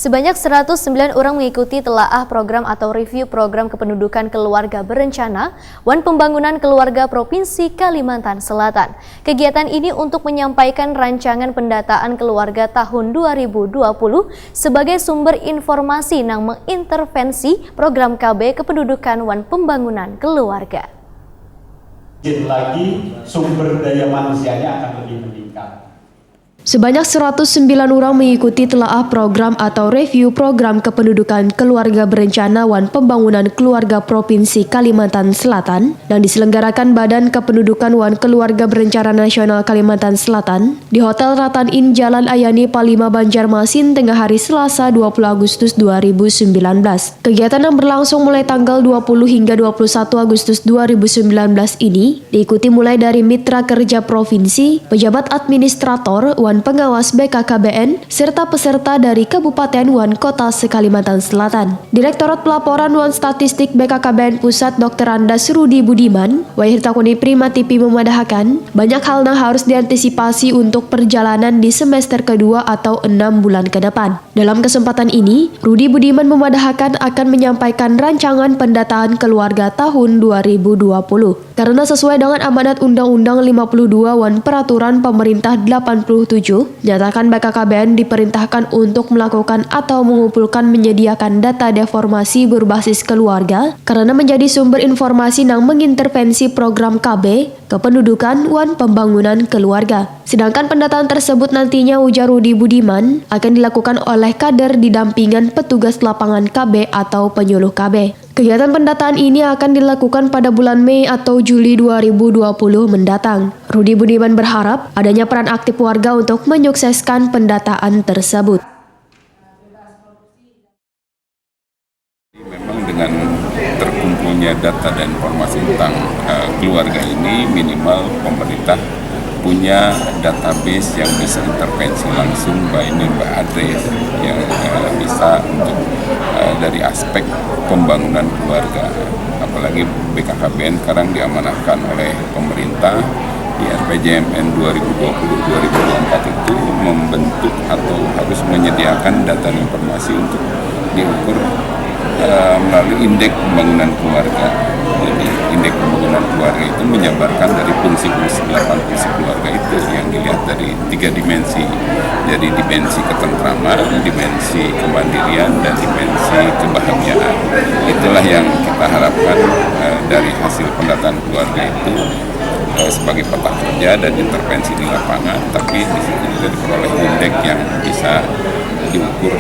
Sebanyak 109 orang mengikuti telaah program atau review program kependudukan keluarga berencana Wan Pembangunan Keluarga Provinsi Kalimantan Selatan. Kegiatan ini untuk menyampaikan rancangan pendataan keluarga tahun 2020 sebagai sumber informasi yang mengintervensi program KB kependudukan Wan Pembangunan Keluarga. Lagi sumber daya manusianya akan lebih meningkat. Sebanyak 109 orang mengikuti telaah program atau review program kependudukan keluarga berencana Wan Pembangunan Keluarga Provinsi Kalimantan Selatan yang diselenggarakan Badan Kependudukan Wan Keluarga Berencana Nasional Kalimantan Selatan di Hotel Ratan Inn Jalan Ayani Palima Banjarmasin tengah hari Selasa 20 Agustus 2019. Kegiatan yang berlangsung mulai tanggal 20 hingga 21 Agustus 2019 ini diikuti mulai dari mitra kerja provinsi, pejabat administrator, Wan pengawas BKKBN, serta peserta dari Kabupaten Wan Kota se-Kalimantan Selatan. Direktorat Pelaporan Wan Statistik BKKBN Pusat Dr. Andas Rudi Budiman, Wahirtakuni Prima TV memadahkan, banyak hal yang harus diantisipasi untuk perjalanan di semester kedua atau 6 bulan ke depan. Dalam kesempatan ini, Rudi Budiman memadahkan akan menyampaikan rancangan pendataan keluarga tahun 2020. Karena sesuai dengan amanat Undang-Undang 52 Wan Peraturan Pemerintah 87, nyatakan BKKBN diperintahkan untuk melakukan atau mengumpulkan menyediakan data deformasi berbasis keluarga karena menjadi sumber informasi yang mengintervensi program KB kependudukan Wan Pembangunan Keluarga. Sedangkan pendataan tersebut nantinya, ujar Rudi Budiman, akan dilakukan oleh kader didampingan petugas lapangan KB atau penyuluh KB. Kegiatan pendataan ini akan dilakukan pada bulan Mei atau Juli 2020 mendatang. Rudi Budiman berharap adanya peran aktif warga untuk menyukseskan pendataan tersebut. Memang dengan terkumpulnya data dan informasi tentang keluarga ini, minimal pemerintah punya database yang bisa intervensi langsung by name by address yang bisa untuk dari aspek pembangunan keluarga. Apalagi BKKBN sekarang diamanahkan oleh pemerintah di RPJMN 2020-2024 itu membentuk atau harus menyediakan data dan informasi untuk diukur melalui indeks pembangunan keluarga. Jadi indeks pembangunan keluarga itu menjabarkan dari fungsi-fungsi 8 fungsi keluarga itu yang dilihat dari 3 dimensi. Jadi dimensi ketentraman, dimensi kemandirian, dan dimensi kebahagiaan. Itulah yang kita harapkan dari hasil pendataan keluarga itu sebagai peta kerja dan intervensi di lapangan, tapi di situ juga diperoleh indeks yang bisa diukur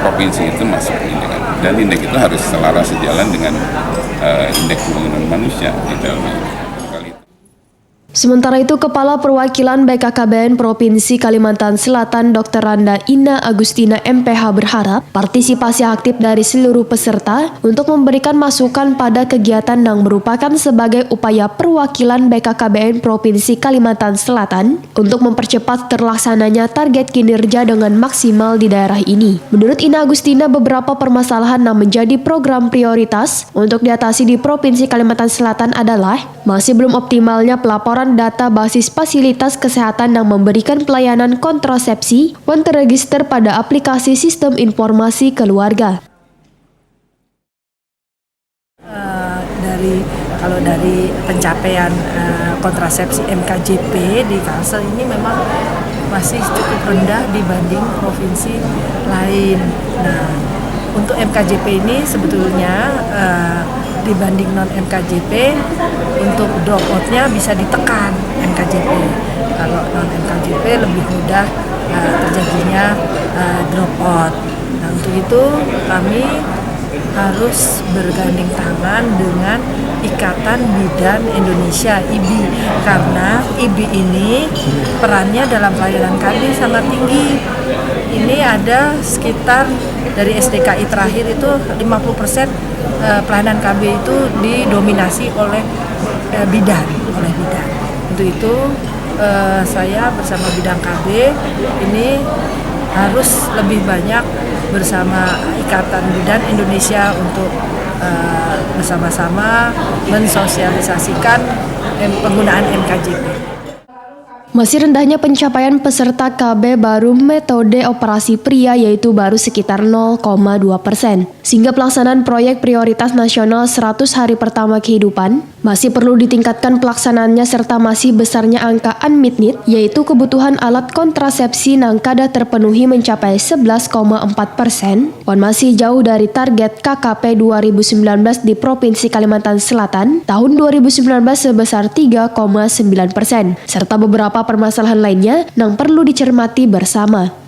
provinsi itu masuk indeks, dan indeks itu harus selaras sejalan dengan indeks pembangunan manusia di dalamnya. Sementara itu, Kepala Perwakilan BKKBN Provinsi Kalimantan Selatan Dr. Randa Ina Agustina MPH berharap partisipasi aktif dari seluruh peserta untuk memberikan masukan pada kegiatan yang merupakan sebagai upaya perwakilan BKKBN Provinsi Kalimantan Selatan untuk mempercepat terlaksananya target kinerja dengan maksimal di daerah ini. Menurut Ina Agustina, beberapa permasalahan yang menjadi program prioritas untuk diatasi di Provinsi Kalimantan Selatan adalah masih belum optimalnya pelaporan data basis fasilitas kesehatan yang memberikan pelayanan kontrasepsi yang terregister pada aplikasi Sistem Informasi Keluarga. Kalau dari pencapaian kontrasepsi MKJP di Kalsel ini memang masih cukup rendah dibanding provinsi lain. Nah, untuk MKJP ini sebetulnya dibanding non-MKJP, untuk dropout-nya bisa ditekan MKJP. Kalau non-MKJP lebih mudah terjadinya dropout. Nah, untuk itu kami harus bergandeng tangan dengan Ikatan Bidan Indonesia (IBI), karena IBI ini perannya dalam pelayanan kami sangat tinggi. Ini ada sekitar dari SDKI terakhir itu 50% pelayanan KB itu didominasi oleh bidan. Untuk itu saya bersama bidang KB ini harus lebih banyak bersama Ikatan Bidan Indonesia untuk bersama-sama mensosialisasikan penggunaan MKJP. Masih rendahnya pencapaian peserta KB baru metode operasi pria yaitu baru sekitar 0,2%. Sehingga pelaksanaan proyek prioritas nasional 100 hari pertama kehidupan masih perlu ditingkatkan pelaksanaannya serta masih besarnya angka unmet need yaitu kebutuhan alat kontrasepsi yang kada terpenuhi mencapai 11,4%. Wan masih jauh dari target KKP 2019 di Provinsi Kalimantan Selatan tahun 2019 sebesar 3,9%. Serta beberapa permasalahan lainnya yang perlu dicermati bersama.